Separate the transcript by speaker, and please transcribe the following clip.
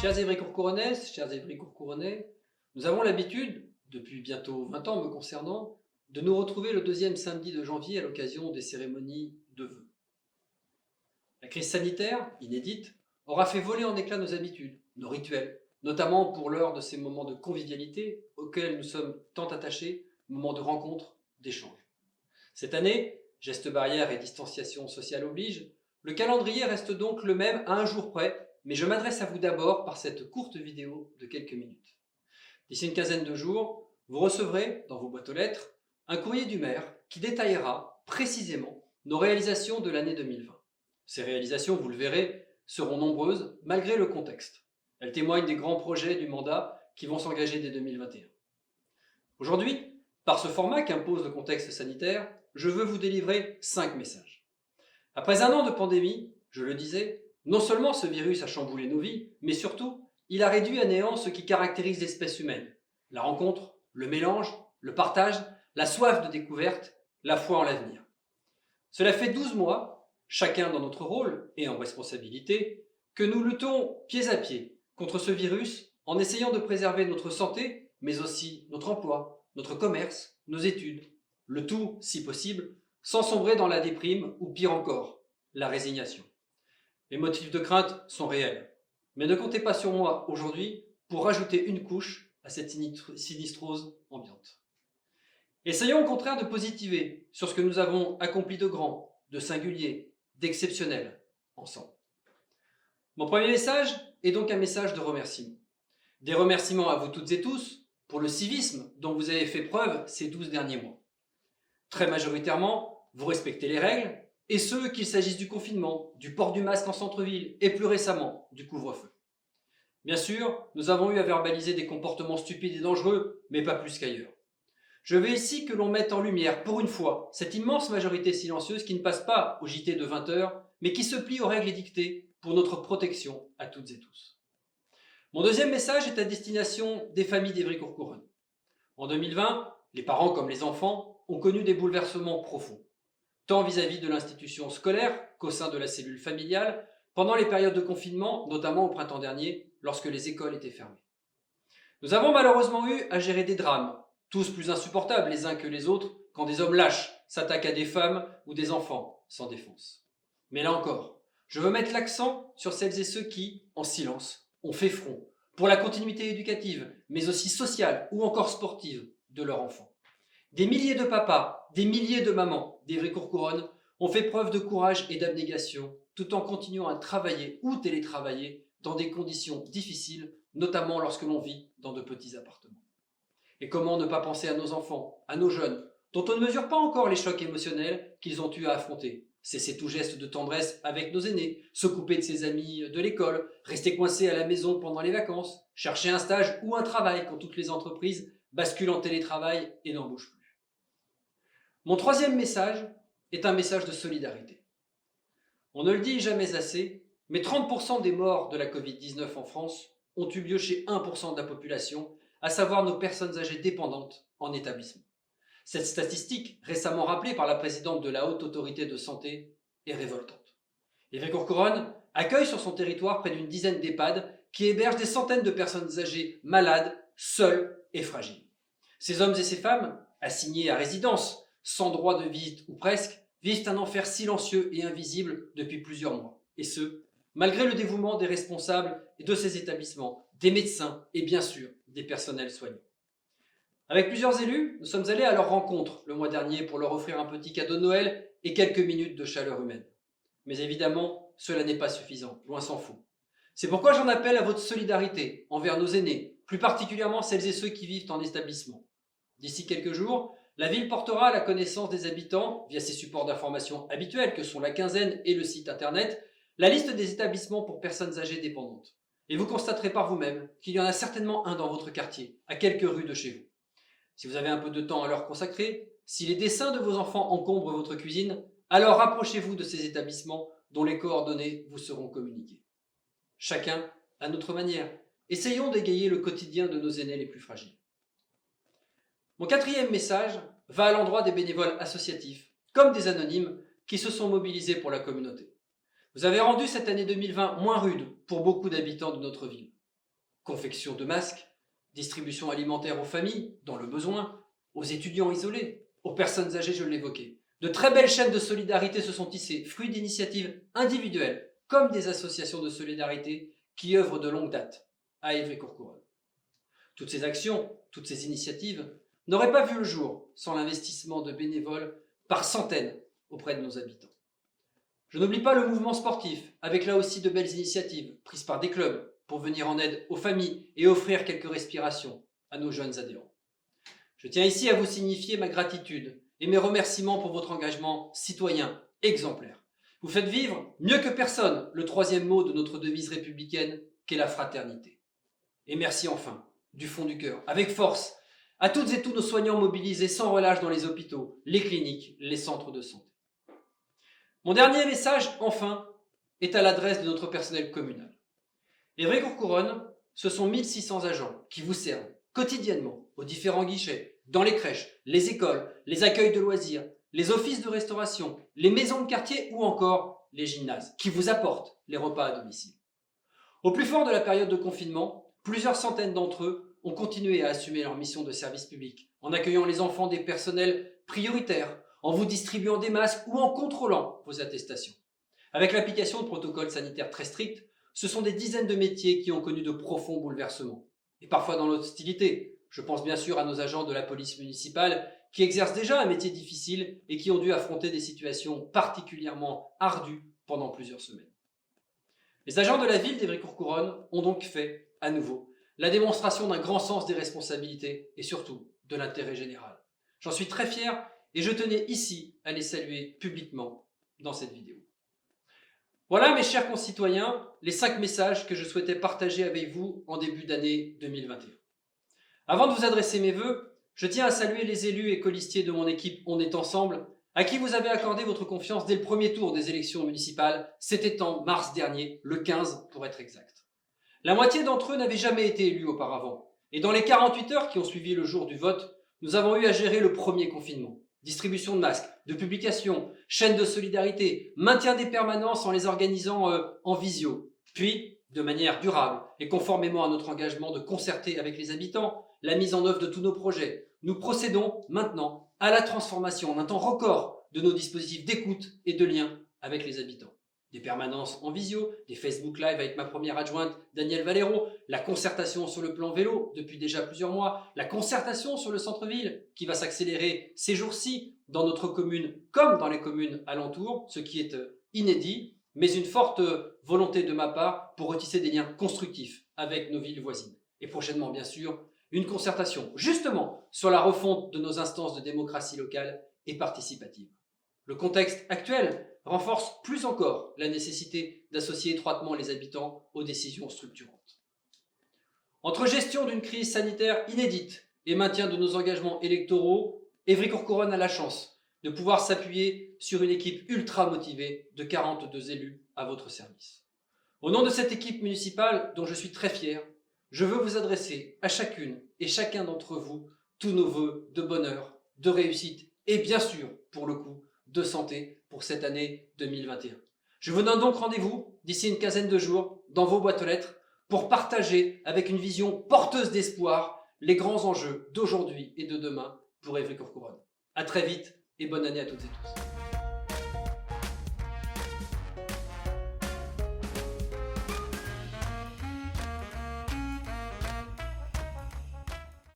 Speaker 1: Chers Évricourt-Couronnaises, chers Évricourt-Couronnais, nous avons l'habitude, depuis bientôt 20 ans me concernant, de nous retrouver le deuxième samedi de janvier à l'occasion des cérémonies de vœux. La crise sanitaire, inédite, aura fait voler en éclats nos habitudes, nos rituels, notamment pour l'heure de ces moments de convivialité auxquels nous sommes tant attachés, moments de rencontre, d'échange. Cette année, gestes barrières et distanciation sociale oblige, le calendrier reste donc le même à un jour près, mais je m'adresse à vous d'abord par cette courte vidéo de quelques minutes. D'ici une quinzaine de jours, vous recevrez, dans vos boîtes aux lettres, un courrier du maire qui détaillera précisément nos réalisations de l'année 2020. Ces réalisations, vous le verrez, seront nombreuses malgré le contexte. Elles témoignent des grands projets du mandat qui vont s'engager dès 2021. Aujourd'hui, par ce format qu'impose le contexte sanitaire, je veux vous délivrer 5 messages. Après un an de pandémie, je le disais, non seulement ce virus a chamboulé nos vies, mais surtout, il a réduit à néant ce qui caractérise l'espèce humaine. La rencontre, le mélange, le partage, la soif de découverte, la foi en l'avenir. Cela fait 12 mois, chacun dans notre rôle et en responsabilité, que nous luttons pied à pied contre ce virus en essayant de préserver notre santé, mais aussi notre emploi, notre commerce, nos études. Le tout, si possible, sans sombrer dans la déprime ou pire encore, la résignation. Les motifs de crainte sont réels, mais ne comptez pas sur moi aujourd'hui pour rajouter une couche à cette sinistrose ambiante. Essayons au contraire de positiver sur ce que nous avons accompli de grand, de singulier, d'exceptionnel, ensemble. Mon premier message est donc un message de remerciement. Des remerciements à vous toutes et tous pour le civisme dont vous avez fait preuve ces 12 derniers mois. Très majoritairement, vous respectez les règles, et ce qu'il s'agisse du confinement, du port du masque en centre-ville et plus récemment du couvre-feu. Bien sûr, nous avons eu à verbaliser des comportements stupides et dangereux, mais pas plus qu'ailleurs. Je veux ici que l'on mette en lumière, pour une fois, cette immense majorité silencieuse qui ne passe pas au JT de 20 heures, mais qui se plie aux règles édictées pour notre protection à toutes et tous. Mon deuxième message est à destination des familles d'Évricourt-Couronne. En 2020, les parents comme les enfants ont connu des bouleversements profonds, tant vis-à-vis de l'institution scolaire qu'au sein de la cellule familiale, pendant les périodes de confinement, notamment au printemps dernier, lorsque les écoles étaient fermées. Nous avons malheureusement eu à gérer des drames, tous plus insupportables les uns que les autres, quand des hommes lâches s'attaquent à des femmes ou des enfants sans défense. Mais là encore, je veux mettre l'accent sur celles et ceux qui, en silence, ont fait front pour la continuité éducative, mais aussi sociale ou encore sportive de leurs enfants. Des milliers de papas, des milliers de mamans d'Évricourt-Couronne ont fait preuve de courage et d'abnégation tout en continuant à travailler ou télétravailler dans des conditions difficiles, notamment lorsque l'on vit dans de petits appartements. Et comment ne pas penser à nos enfants, à nos jeunes, dont on ne mesure pas encore les chocs émotionnels qu'ils ont eu à affronter. Cesser tout geste de tendresse avec nos aînés, se couper de ses amis de l'école, rester coincé à la maison pendant les vacances, chercher un stage ou un travail quand toutes les entreprises basculent en télétravail et n'embauchent plus. Mon troisième message est un message de solidarité. On ne le dit jamais assez, mais 30% des morts de la Covid-19 en France ont eu lieu chez 1% de la population, à savoir nos personnes âgées dépendantes en établissement. Cette statistique, récemment rappelée par la présidente de la Haute Autorité de Santé, est révoltante. Évricourt-Couronne accueille sur son territoire près d'une dizaine d'EHPAD qui hébergent des centaines de personnes âgées malades, seules et fragiles. Ces hommes et ces femmes, assignés à résidence, sans droit de visite ou presque, vivent un enfer silencieux et invisible depuis plusieurs mois. Et ce, malgré le dévouement des responsables de ces établissements, des médecins et bien sûr des personnels soignants. Avec plusieurs élus, nous sommes allés à leur rencontre le mois dernier pour leur offrir un petit cadeau de Noël et quelques minutes de chaleur humaine. Mais évidemment, cela n'est pas suffisant, loin s'en faut. C'est pourquoi j'en appelle à votre solidarité envers nos aînés, plus particulièrement celles et ceux qui vivent en établissement. D'ici quelques jours, la ville portera à la connaissance des habitants, via ses supports d'information habituels que sont la quinzaine et le site internet, la liste des établissements pour personnes âgées dépendantes. Et vous constaterez par vous-même qu'il y en a certainement un dans votre quartier, à quelques rues de chez vous. Si vous avez un peu de temps à leur consacrer, si les dessins de vos enfants encombrent votre cuisine, alors rapprochez-vous de ces établissements dont les coordonnées vous seront communiquées. Chacun à notre manière, essayons d'égayer le quotidien de nos aînés les plus fragiles. Mon quatrième message va à l'endroit des bénévoles associatifs, comme des anonymes, qui se sont mobilisés pour la communauté. Vous avez rendu cette année 2020 moins rude pour beaucoup d'habitants de notre ville. confection de masques, distribution alimentaire aux familles, dans le besoin, aux étudiants isolés, aux personnes âgées, je l'évoquais. De très belles chaînes de solidarité se sont tissées, fruits d'initiatives individuelles, comme des associations de solidarité qui œuvrent de longue date à Évry-Courcouronnes. Toutes ces actions, toutes ces initiatives n'auraient pas vu le jour sans l'investissement de bénévoles par centaines auprès de nos habitants. Je n'oublie pas le mouvement sportif, avec là aussi de belles initiatives prises par des clubs pour venir en aide aux familles et offrir quelques respirations à nos jeunes adhérents. Je tiens ici à vous signifier ma gratitude et mes remerciements pour votre engagement citoyen exemplaire. Vous faites vivre mieux que personne le troisième mot de notre devise républicaine qu'est la fraternité. Et merci enfin, du fond du cœur, avec force, à toutes et tous nos soignants mobilisés sans relâche dans les hôpitaux, les cliniques, les centres de santé. Mon dernier message, enfin, est à l'adresse de notre personnel communal. Évry-Courcouronnes, ce sont 1600 agents qui vous servent quotidiennement aux différents guichets, dans les crèches, les écoles, les accueils de loisirs, les offices de restauration, les maisons de quartier ou encore les gymnases, qui vous apportent les repas à domicile. Au plus fort de la période de confinement, plusieurs centaines d'entre eux ont continué à assumer leur mission de service public, en accueillant les enfants des personnels prioritaires, en vous distribuant des masques ou en contrôlant vos attestations. Avec l'application de protocoles sanitaires très stricts, ce sont des dizaines de métiers qui ont connu de profonds bouleversements, et parfois dans l'hostilité. Je pense bien sûr à nos agents de la police municipale qui exercent déjà un métier difficile et qui ont dû affronter des situations particulièrement ardues pendant plusieurs semaines. Les agents de la ville d'Évry-Courcouronnes ont donc fait, à nouveau, la démonstration d'un grand sens des responsabilités et surtout de l'intérêt général. J'en suis très fier et je tenais ici à les saluer publiquement dans cette vidéo. Voilà mes chers concitoyens, les 5 messages que je souhaitais partager avec vous en début d'année 2021. Avant de vous adresser mes vœux, je tiens à saluer les élus et colistiers de mon équipe On est ensemble, à qui vous avez accordé votre confiance dès le premier tour des élections municipales, c'était en mars dernier, le 15 pour être exact. La moitié d'entre eux n'avaient jamais été élus auparavant, et dans les 48 heures qui ont suivi le jour du vote, nous avons eu à gérer le premier confinement. Distribution de masques, de publications, chaînes de solidarité, maintien des permanences en les organisant en visio. Puis, de manière durable et conformément à notre engagement de concerter avec les habitants la mise en œuvre de tous nos projets, nous procédons maintenant à la transformation en un temps record de nos dispositifs d'écoute et de lien avec les habitants. Des permanences en visio, des Facebook Live avec ma première adjointe Danielle Valero, la concertation sur le plan vélo depuis déjà plusieurs mois, la concertation sur le centre-ville qui va s'accélérer ces jours-ci dans notre commune comme dans les communes alentours, ce qui est inédit, mais une forte volonté de ma part pour retisser des liens constructifs avec nos villes voisines. Et prochainement, bien sûr, une concertation justement sur la refonte de nos instances de démocratie locale et participative. Le contexte actuel renforce plus encore la nécessité d'associer étroitement les habitants aux décisions structurantes. Entre gestion d'une crise sanitaire inédite et maintien de nos engagements électoraux, Évry-Courcouronnes a la chance de pouvoir s'appuyer sur une équipe ultra motivée de 42 élus à votre service. Au nom de cette équipe municipale dont je suis très fier, je veux vous adresser à chacune et chacun d'entre vous tous nos vœux de bonheur, de réussite et bien sûr, pour le coup, de santé pour cette année 2021. Je vous donne donc rendez-vous d'ici une quinzaine de jours dans vos boîtes aux lettres pour partager avec une vision porteuse d'espoir les grands enjeux d'aujourd'hui et de demain pour Évry-Courcouronnes. À très vite et bonne année à toutes et tous.